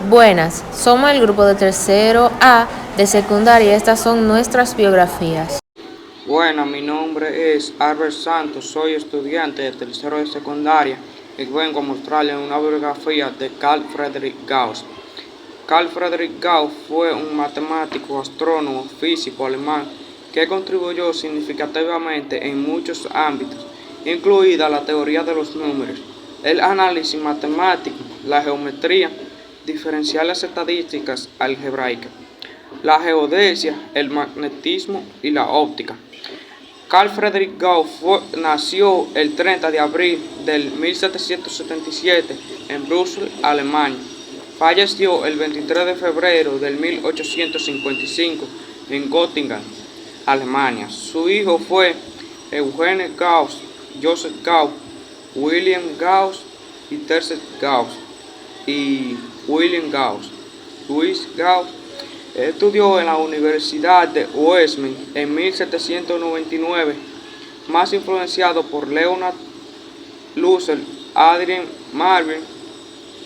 Buenas, somos el grupo de tercero A de secundaria y estas son nuestras biografías. Bueno, mi nombre es Albert Santos, soy estudiante de tercero de secundaria y vengo a mostrarles una biografía de Carl Friedrich Gauss. Carl Friedrich Gauss fue un matemático, astrónomo, físico alemán que contribuyó significativamente en muchos ámbitos, incluida la teoría de los números, el análisis matemático, la geometría, diferenciales estadísticas algebraicas, la geodesia, el magnetismo y la óptica. Carl Friedrich Gauss nació el 30 de abril del 1777 en Bruselas, Alemania. Falleció el 23 de febrero del 1855 en Göttingen, Alemania. Su hijo fue Eugene Gauss, Joseph Gauss, William Gauss y Terence Gauss y William Gauss. Louis Gauss estudió en la Universidad de Wessex en 1799, más influenciado por Leonard Russell, Adrien Marvin,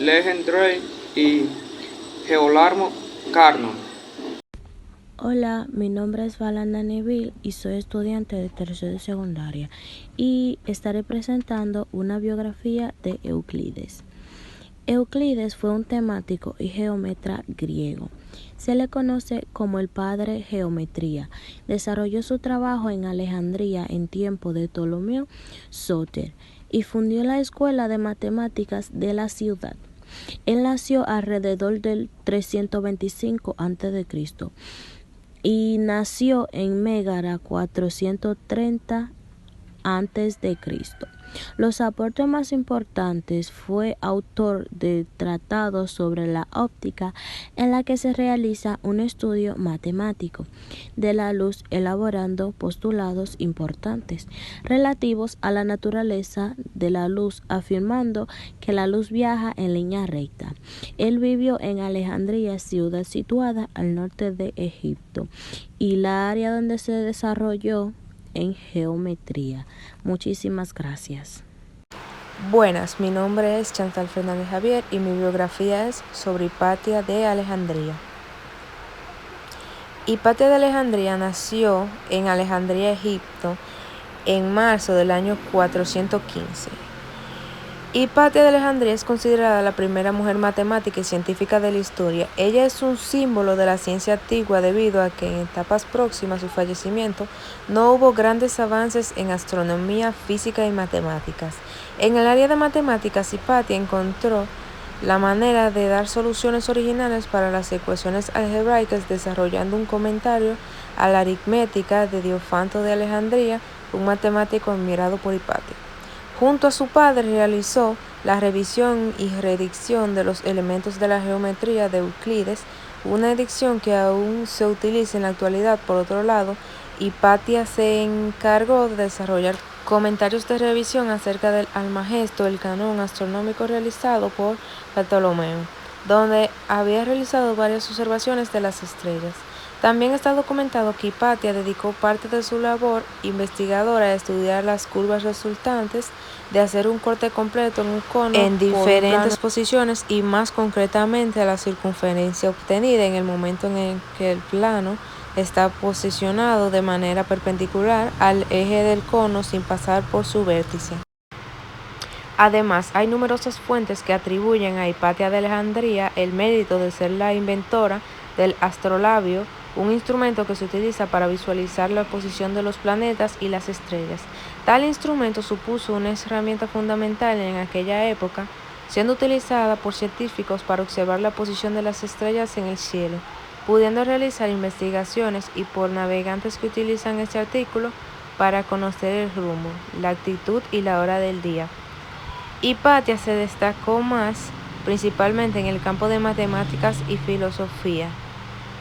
Legendary y Gerolamo Carnot. Hola, mi nombre es Valanda Neville y soy estudiante de tercero de secundaria y estaré presentando una biografía de Euclides. Euclides fue un temático y geómetra griego. Se le conoce como el padre geometría. Desarrolló su trabajo en Alejandría en tiempo de Ptolomeo Sóter y fundió la escuela de matemáticas de la ciudad. Él nació alrededor del 325 a.C. y nació en Mégara 430 a.C. Los aportes más importantes fue autor de tratados sobre la óptica en la que se realiza un estudio matemático de la luz elaborando postulados importantes relativos a la naturaleza de la luz afirmando que la luz viaja en línea recta. Él vivió en Alejandría, ciudad situada al norte de Egipto, y la área donde se desarrolló en geometría. Muchísimas gracias. Buenas, mi nombre es Chantal Fernández Javier y mi biografía es sobre Hipatia de Alejandría. Hipatia de Alejandría nació en Alejandría, Egipto, en marzo del año 415. Hipatia de Alejandría es considerada la primera mujer matemática y científica de la historia. Ella es un símbolo de la ciencia antigua debido a que en etapas próximas a su fallecimiento no hubo grandes avances en astronomía, física y matemáticas. En el área de matemáticas, Hipatia encontró la manera de dar soluciones originales para las ecuaciones algebraicas desarrollando un comentario a la aritmética de Diofanto de Alejandría, un matemático admirado por Hipatia. Junto a su padre realizó la revisión y redacción de los elementos de la geometría de Euclides, una edición que aún se utiliza en la actualidad. Por otro lado, Hipatia se encargó de desarrollar comentarios de revisión acerca del Almagesto, el canon astronómico realizado por Ptolomeo, donde había realizado varias observaciones de las estrellas. También está documentado que Hipatia dedicó parte de su labor investigadora a estudiar las curvas resultantes de hacer un corte completo en un cono en diferentes posiciones y más concretamente a la circunferencia obtenida en el momento en el que el plano está posicionado de manera perpendicular al eje del cono sin pasar por su vértice. Además, hay numerosas fuentes que atribuyen a Hipatia de Alejandría el mérito de ser la inventora del astrolabio, un instrumento que se utiliza para visualizar la posición de los planetas y las estrellas. Tal instrumento supuso una herramienta fundamental en aquella época, siendo utilizada por científicos para observar la posición de las estrellas en el cielo, pudiendo realizar investigaciones, y por navegantes que utilizan este artículo para conocer el rumbo, la actitud y la hora del día. Hipatia se destacó más principalmente en el campo de matemáticas y filosofía.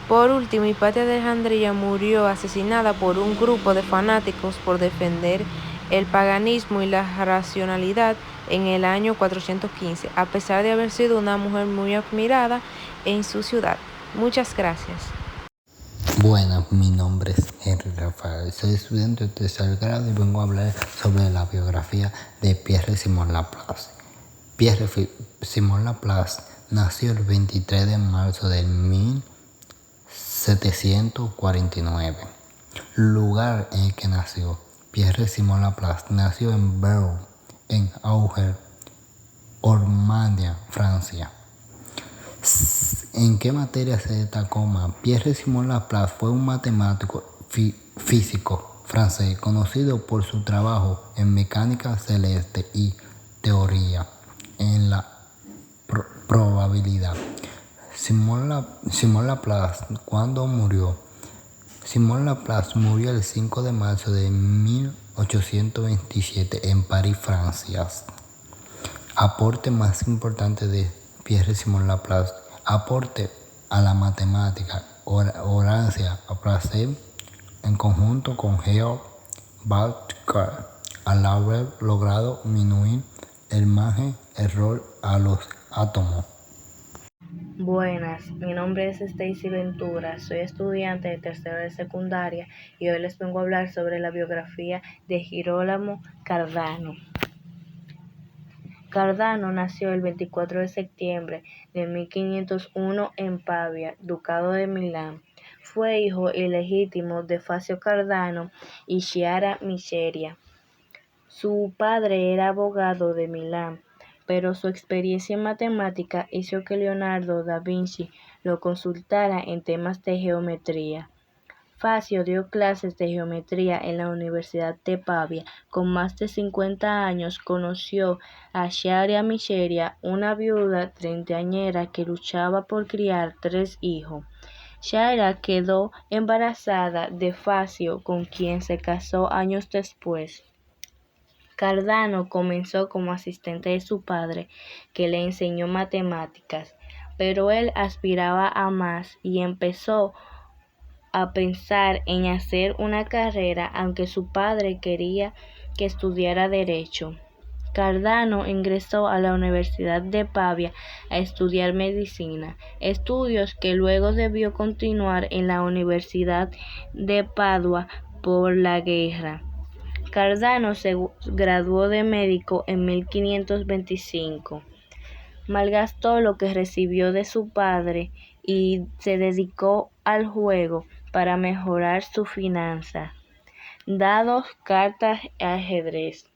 Por último, Hipatia de Alejandría murió asesinada por un grupo de fanáticos por defender el paganismo y la racionalidad en el año 415, a pesar de haber sido una mujer muy admirada en su ciudad. Muchas gracias. Bueno, mi nombre es Henry Rafael, soy estudiante de tercer grado y vengo a hablar sobre la biografía de Pierre-Simon Laplace. Pierre-Simon Laplace nació el 23 de marzo de 1749. Lugar en el que nació. Pierre-Simon Laplace nació en Bearn, en Auger, Normandía, Francia. ¿En qué materia se destacó más? Pierre-Simon Laplace fue un matemático físico francés conocido por su trabajo en mecánica celeste y teoría en la probabilidad. Simon Laplace, ¿cuándo murió? Simon Laplace murió el 5 de marzo de 1827 en París, Francia. Aporte más importante de Pierre-Simon Laplace: aporte a la matemática, Horace Applied en conjunto con Georg Balthasar, al haber logrado disminuir el margen error a los átomos. Buenas, mi nombre es Stacy Ventura, soy estudiante de tercero de secundaria y hoy les vengo a hablar sobre la biografía de Girolamo Cardano. Cardano nació el 24 de septiembre de 1501 en Pavia, Ducado de Milán. Fue hijo ilegítimo de Facio Cardano y Chiara Micheria. Su padre era abogado de Milán, pero su experiencia en matemática hizo que Leonardo da Vinci lo consultara en temas de geometría. Facio dio clases de geometría en la Universidad de Pavia. Con más de 50 años conoció a Chiara Micheria, una viuda treintañera que luchaba por criar 3 hijos. Chiara quedó embarazada de Facio, con quien se casó años después. Cardano comenzó como asistente de su padre, que le enseñó matemáticas, pero él aspiraba a más y empezó a pensar en hacer una carrera, aunque su padre quería que estudiara Derecho. Cardano ingresó a la Universidad de Pavia a estudiar medicina, estudios que luego debió continuar en la Universidad de Padua por la guerra. Cardano se graduó de médico en 1525. Malgastó lo que recibió de su padre y se dedicó al juego para mejorar sus finanzas. Dados, cartas y ajedrez,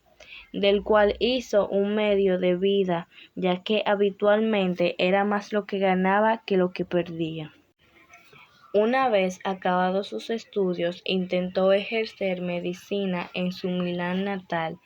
del cual hizo un medio de vida, ya que habitualmente era más lo que ganaba que lo que perdía. Una vez acabados sus estudios, intentó ejercer medicina en su Milán natal,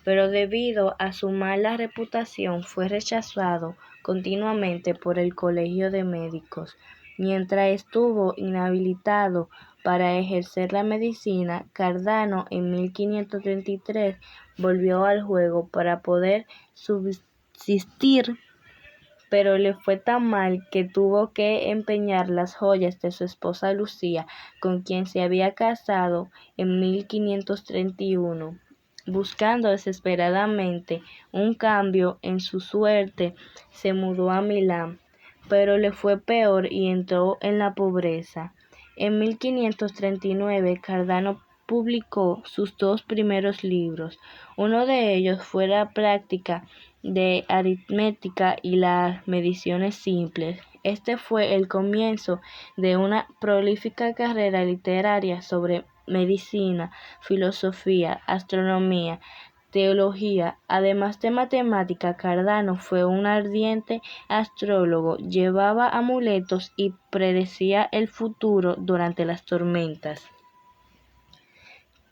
pero debido a su mala reputación fue rechazado continuamente por el Colegio de Médicos. Mientras estuvo inhabilitado para ejercer la medicina, Cardano en 1533 volvió al juego para poder subsistir, pero le fue tan mal que tuvo que empeñar las joyas de su esposa Lucía, con quien se había casado en 1531. Buscando desesperadamente un cambio en su suerte, se mudó a Milán, pero le fue peor y entró en la pobreza. En 1539, Cardano publicó sus 2 primeros libros. Uno de ellos fue La práctica de aritmética y las mediciones simples. Este fue el comienzo de una prolífica carrera literaria sobre medicina, filosofía, astronomía, teología. Además de matemática, Cardano fue un ardiente astrólogo, llevaba amuletos y predecía el futuro durante las tormentas.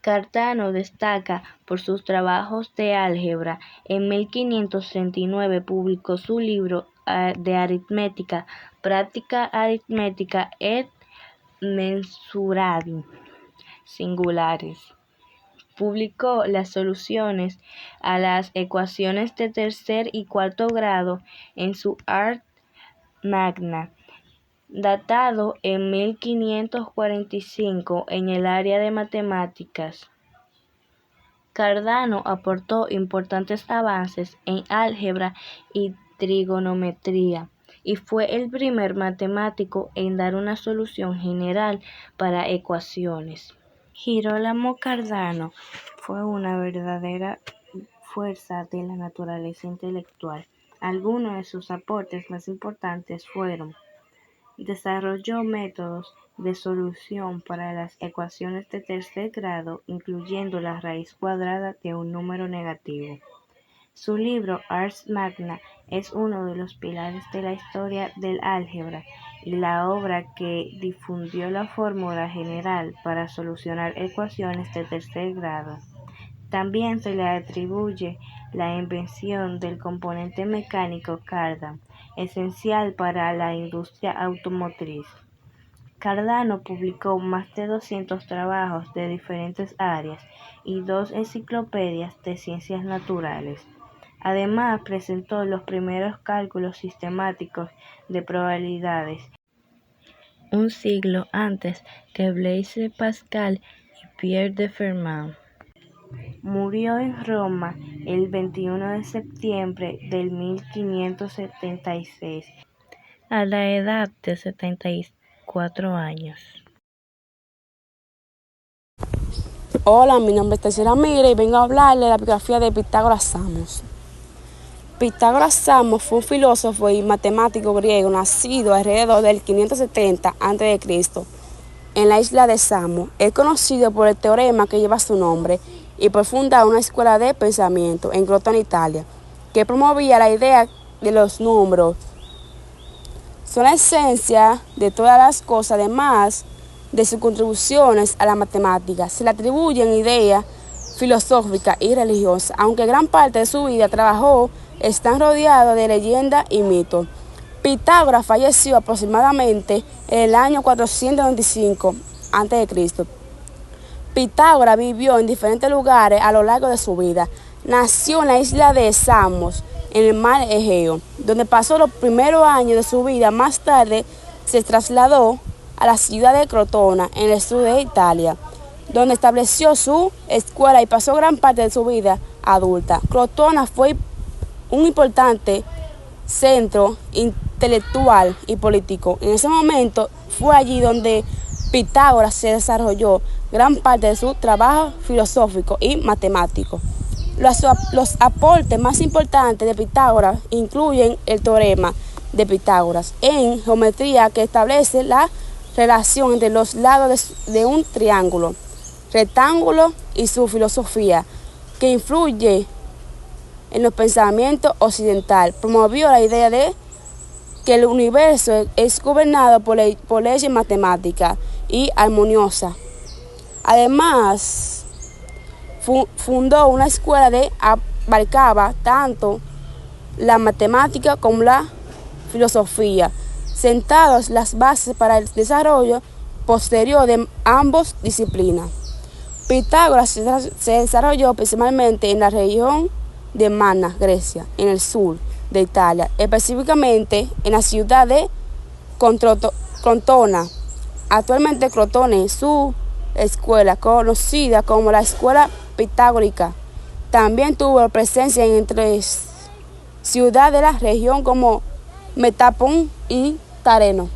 Cardano destaca por sus trabajos de álgebra. En 1539 publicó su libro de aritmética, Práctica aritmética et mensurandi singulares. Publicó las soluciones a las ecuaciones de tercer y cuarto grado en su Ars Magna, datado en 1545 en el área de matemáticas. Cardano aportó importantes avances en álgebra y trigonometría, y fue el primer matemático en dar una solución general para ecuaciones. Girolamo Cardano fue una verdadera fuerza de la naturaleza intelectual. Algunos de sus aportes más importantes fueron: desarrolló métodos de solución para las ecuaciones de tercer grado, incluyendo la raíz cuadrada de un número negativo. Su libro Ars Magna es uno de los pilares de la historia del álgebra y la obra que difundió la fórmula general para solucionar ecuaciones de tercer grado. También se le atribuye la invención del componente mecánico Cardan, esencial para la industria automotriz. Cardano publicó más de 200 trabajos de diferentes áreas y 2 enciclopedias de ciencias naturales. Además, presentó los primeros cálculos sistemáticos de probabilidades, un siglo antes que Blaise Pascal y Pierre de Fermat. Murió en Roma el 21 de septiembre de 1576, a la edad de 74 años. Hola, mi nombre es Tercera Mira y vengo a hablarle de la biografía de Pitágoras Samos. Pitágoras Samos fue un filósofo y matemático griego nacido alrededor del 570 a.C. en la isla de Samos. Es conocido por el teorema que lleva su nombre y por fundar una escuela de pensamiento en Crotona, Italia, que promovía la idea de los números. Son la esencia de todas las cosas, además de sus contribuciones a la matemática. Se le atribuyen ideas filosóficas y religiosas, aunque gran parte de su vida trabajó están rodeados de leyendas y mitos. Pitágoras falleció aproximadamente en el año 425 a.C. Pitágoras vivió en diferentes lugares a lo largo de su vida. Nació en la isla de Samos, en el mar Egeo, donde pasó los primeros años de su vida. Más tarde se trasladó a la ciudad de Crotona, en el sur de Italia, donde estableció su escuela y pasó gran parte de su vida adulta. Crotona fue un importante centro intelectual y político. En ese momento fue allí donde Pitágoras se desarrolló gran parte de su trabajo filosófico y matemático. Los aportes más importantes de Pitágoras incluyen el teorema de Pitágoras en geometría, que establece la relación entre los lados de un triángulo rectángulo, y su filosofía, que influye en los pensamientos occidentales. Promovió la idea de que el universo es gobernado por leyes matemáticas y armoniosas. Además, fundó una escuela que abarcaba tanto la matemática como la filosofía, sentados las bases para el desarrollo posterior de ambas disciplinas. Pitágoras se desarrolló principalmente en la región de Mana, Grecia, en el sur de Italia, específicamente en la ciudad de Crotona. Actualmente Crotone es su escuela, conocida como la Escuela Pitagórica. También tuvo presencia en tres ciudades de la región como Metapón y Tareno.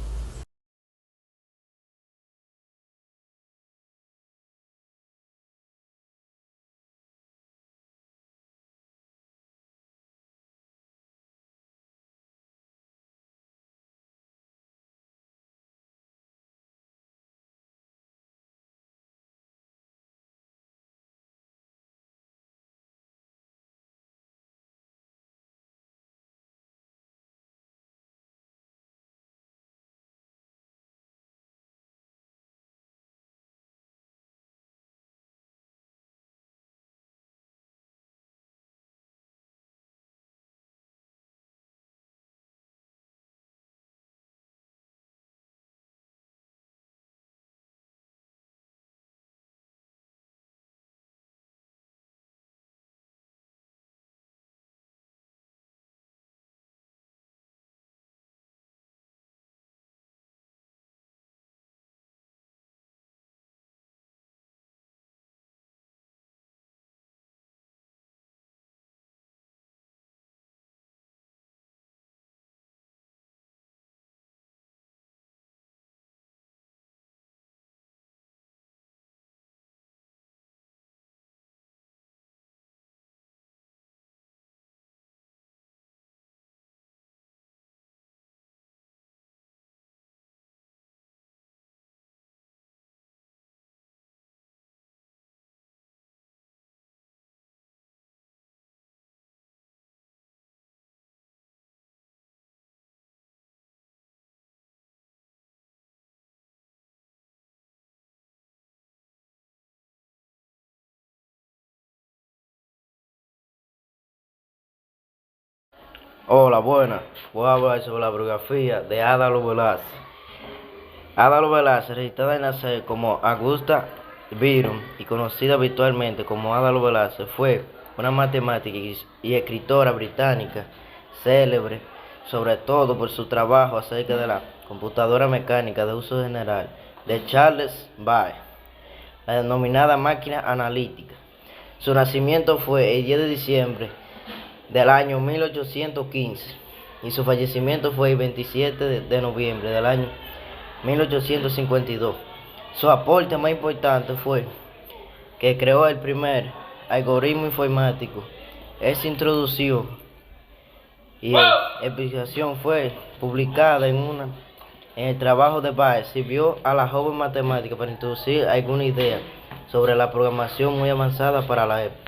Hola, buenas. Voy a hablar sobre la biografía de Ada Lovelace. Ada Lovelace, registrada en nacer como Augusta Byron y conocida habitualmente como Ada Lovelace, fue una matemática y escritora británica célebre, sobre todo por su trabajo acerca de la computadora mecánica de uso general de Charles Babbage, la denominada máquina analítica. Su nacimiento fue el 10 de diciembre del año 1815 y su fallecimiento fue el 27 de noviembre del año 1852. Su aporte más importante fue que creó el primer algoritmo informático. Esa introducción y explicación fue publicada en el trabajo de Babbage. Sirvió a la joven matemática para introducir alguna idea sobre la programación muy avanzada para la época.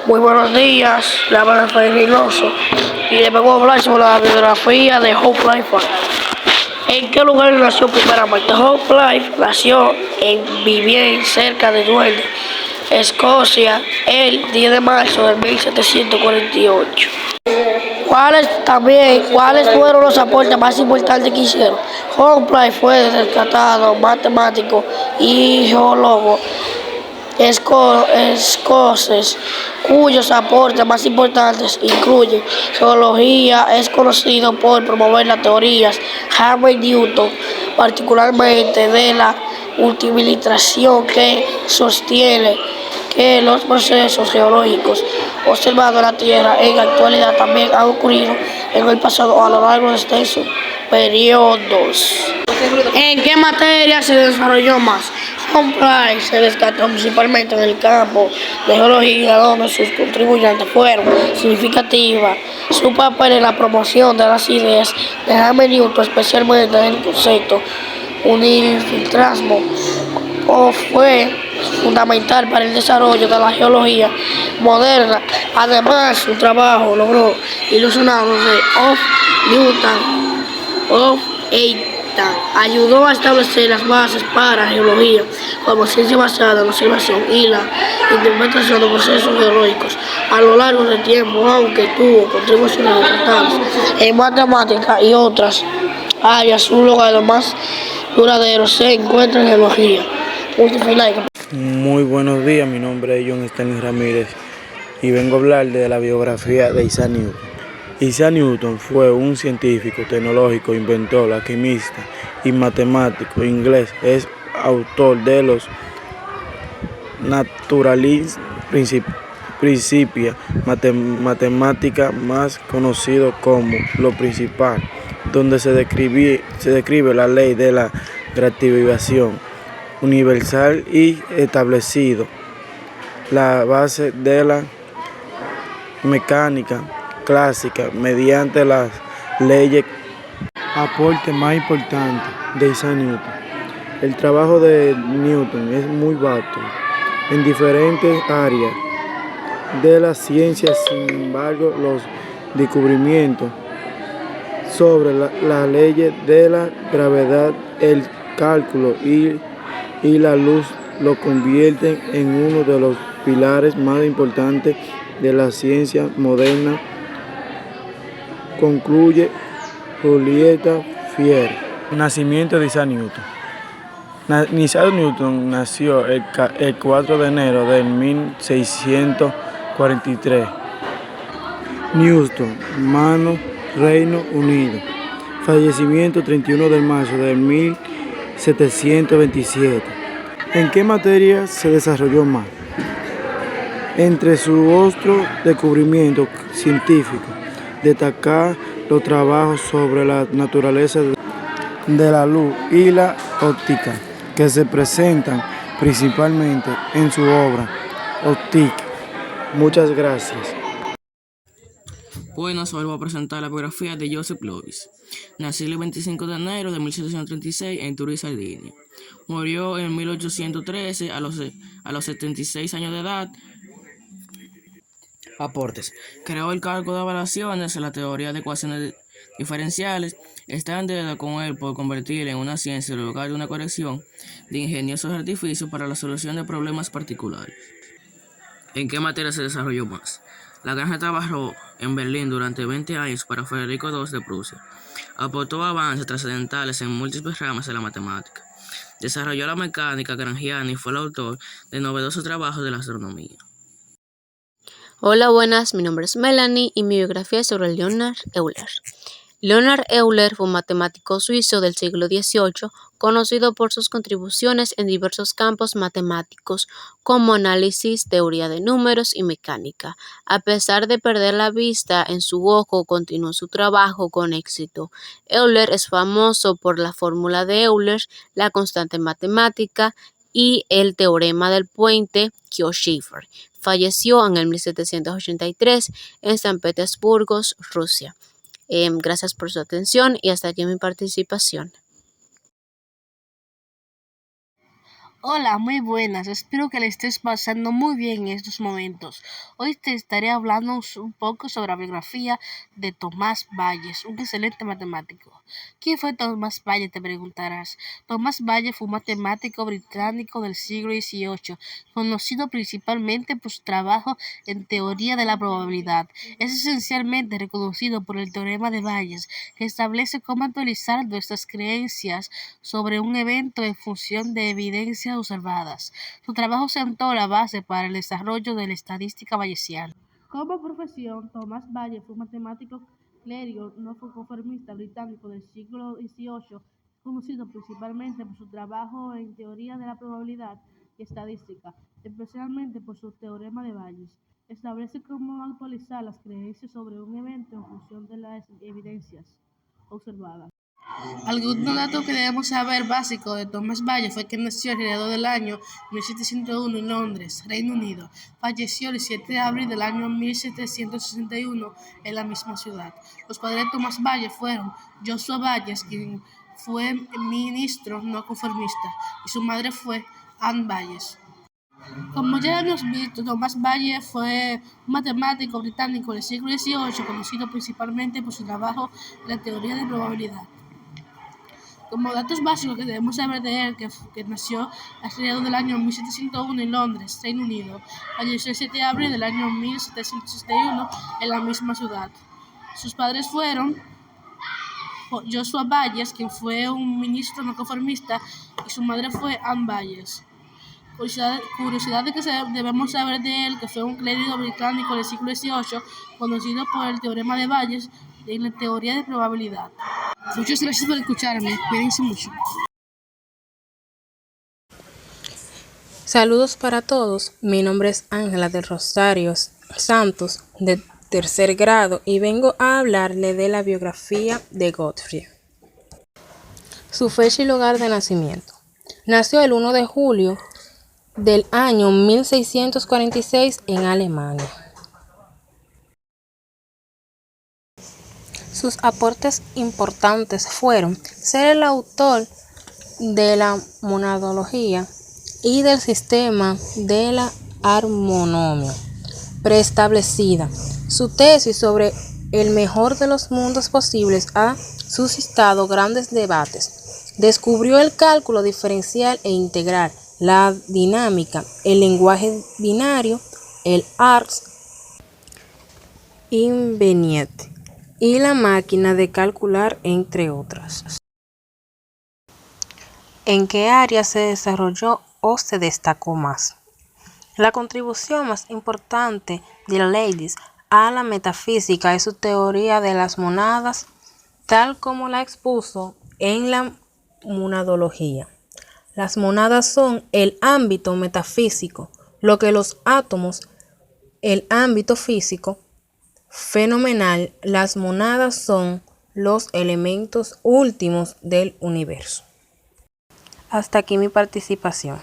Muy buenos días, le habla Rafael Reynoso y le vengo a hablar sobre la biografía de Hope Life. ¿En qué lugar nació primeramente? Hope Life nació en Vivier, cerca de Duende, Escocia, el 10 de marzo de 1748. ¿Cuáles fueron los aportes más importantes que hicieron? Hope Life fue rescatado matemático y geólogo escoceses, cuyos aportes más importantes incluyen geología. Es conocido por promover las teorías Harvey-Newton, particularmente de la ultravibración, que sostiene que los procesos geológicos observados en la Tierra en la actualidad también han ocurrido en el pasado a lo largo de extensos periodos. ¿En qué materia se desarrolló más? Hope Life se destacó principalmente en el campo de geología, donde sus contribuyentes fueron significativas. Su papel en la promoción de las ideas de Harvey Newton, especialmente en el concepto unifilasmo, fue fundamental para el desarrollo de la geología moderna. Además, su trabajo logró ilusionar de Newton ayudó a establecer las bases para la geología como ciencia basada en la observación y la interpretación de procesos geológicos. A lo largo del tiempo, aunque tuvo contribuciones importantes en matemáticas y otras áreas, su lugar más duradero se encuentra en geología. Muy buenos días, mi nombre es John Stanley Ramírez y vengo a hablar de la biografía de Isaac Newton. Isaac Newton fue un científico, tecnológico, inventor, alquimista y matemático inglés. Es autor de los Naturalist Principia matemática, más conocido como lo principal, donde se describe la ley de la relativización universal y establecido la base de la mecánica clásica mediante las leyes. Aporte más importante de Isaac Newton. El trabajo de Newton es muy vasto en diferentes áreas de la ciencia. Sin embargo, los descubrimientos sobre las leyes de la gravedad, el cálculo y la luz lo convierten en uno de los pilares más importantes de la ciencia moderna, concluye Julieta Fier. Nacimiento de Isaac Newton. Isaac Newton nació el 4 de enero de 1643. Newton, Mano, Reino Unido. Fallecimiento 31 de marzo de 1727. ¿En qué materia se desarrolló más? Entre sus otros descubrimientos científicos, destacar los trabajos sobre la naturaleza de la luz y la óptica, que se presentan principalmente en su obra Óptica. Muchas gracias. Buenas, hoy voy a presentar la biografía de Joseph Louis. Nació el 25 de enero de 1736 en Turín, Sardinia. Murió en 1813 a los 76 años de edad. Aportes. Creó el cálculo de variaciones, la teoría de ecuaciones diferenciales. Está en deuda con él por convertir en una ciencia en lugar de una corrección de ingeniosos artificios para la solución de problemas particulares. ¿En qué materia se desarrolló más? Lagrange trabajó en Berlín durante 20 años para Federico II de Prusia. Aportó avances trascendentales en múltiples ramas de la matemática. Desarrolló la mecánica grangiana y fue el autor de novedosos trabajos de la astronomía. Hola, buenas, mi nombre es Melanie y mi biografía es sobre Leonhard Euler. Leonhard Euler fue un matemático suizo del siglo XVIII, conocido por sus contribuciones en diversos campos matemáticos, como análisis, teoría de números y mecánica. A pesar de perder la vista en su ojo, continuó su trabajo con éxito. Euler es famoso por la fórmula de Euler, la constante matemática y el teorema del puente Kiosh-Schiffer. Falleció en el 1783 en San Petersburgo, Rusia. Gracias por su atención y hasta aquí mi participación. Hola, muy buenas. Espero que le estés pasando muy bien en estos momentos. Hoy te estaré hablando un poco sobre la biografía de Tomás Bayes, un excelente matemático. ¿Quién fue Tomás Bayes?, te preguntarás. Tomás Bayes fue un matemático británico del siglo XVIII, conocido principalmente por su trabajo en teoría de la probabilidad. Es esencialmente reconocido por el teorema de Bayes, que establece cómo actualizar nuestras creencias sobre un evento en función de evidencias observadas. Su trabajo sentó la base para el desarrollo de la estadística bayesiana. Como profesión, Tomás Bayes fue un matemático clérigo no conformista británico del siglo XVIII, conocido principalmente por su trabajo en teoría de la probabilidad y estadística, especialmente por su teorema de Bayes. Establece cómo actualizar las creencias sobre un evento en función de las evidencias observadas. Algunos datos que debemos saber básicos de Tomás Bayes fue que nació alrededor del año 1701 en Londres, Reino Unido. Falleció el 7 de abril del año 1761 en la misma ciudad. Los padres de Tomás Bayes fueron Joshua Bayes, quien fue ministro no conformista, y su madre fue Anne Bayes. Como ya hemos visto, Tomás Bayes fue un matemático británico del siglo XVIII, conocido principalmente por su trabajo en la teoría de probabilidad. Como datos básicos que debemos saber de él, que nació alrededor del año 1701 en Londres, Reino Unido. Falleció el 7 de abril del año 1761 en la misma ciudad. Sus padres fueron Joshua Bayes, quien fue un ministro no conformista, y su madre fue Anne Bayes. Curiosidades que debemos saber de él, que fue un clérigo británico del siglo XVIII, conocido por el teorema de Bayes en la teoría de probabilidad. Muchas gracias por escucharme. Cuídense mucho. Saludos para todos. Mi nombre es Ángela del Rosario Santos, de tercer grado, y vengo a hablarle de la biografía de Gottfried. Su fecha y lugar de nacimiento. Nació el 1 de julio del año 1646 en Alemania. Sus aportes importantes fueron ser el autor de la monadología y del sistema de la armonomia preestablecida. Su tesis sobre el mejor de los mundos posibles ha suscitado grandes debates. Descubrió el cálculo diferencial e integral, la dinámica, el lenguaje binario, el Ars Inveniente y la máquina de calcular, entre otras. ¿En qué área se desarrolló o se destacó más? La contribución más importante de Leibniz a la metafísica es su teoría de las monadas, tal como la expuso en la monadología. Las monadas son el ámbito metafísico, lo que los átomos, el ámbito físico fenomenal. Las monadas son los elementos últimos del universo. Hasta aquí mi participación.